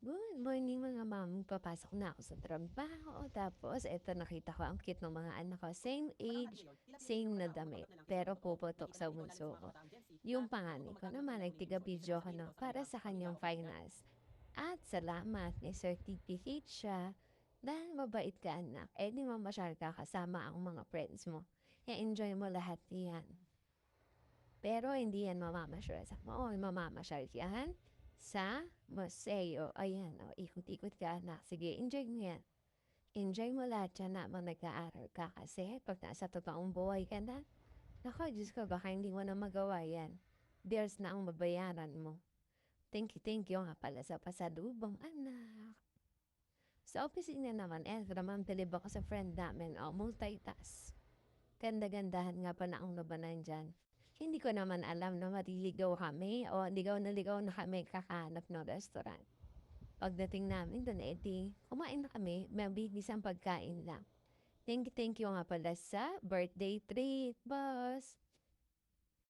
Good morning mga mami, papasok na ako sa trabaho. Tapos eto nakita ko ang cute ng mga anak ko, same age, same na damit, pero puputok sa bunso ko. Yung panganay ko naman nagtiga-video ko na para sa kanyang finals. At salamat, may certificate siya dahil mabait ka anak. Eh di mamasyal ka kasama ang mga friends mo. I-enjoy mo lahat yan. Pero hindi yan mamamasyal sa mall, mamamasyal yan sa museo. Ayan, ikot-ikot ka anak. Sige, enjoy mo yan. Enjoy mo lahat yan habang nag-aaral ka kasi pag nasa totoong buhay ka na, naku, Diyos ko, baka hindi mo na magawa yan. Bills na ang babayaran mo. Thank you nga pala sa pasalubong, anak. Sa opisina naman, naman bilib ako sa friend namin, multitask. Ganda-gandahan nga pa na ang labanan dyan. Hindi ko naman alam na maliligaw kami o ligaw na kami kakahanap ng restaurant. Pagdating namin doon, kumain na kami, mabilis ang pagkain lang. Thank you nga pala sa birthday treat, boss.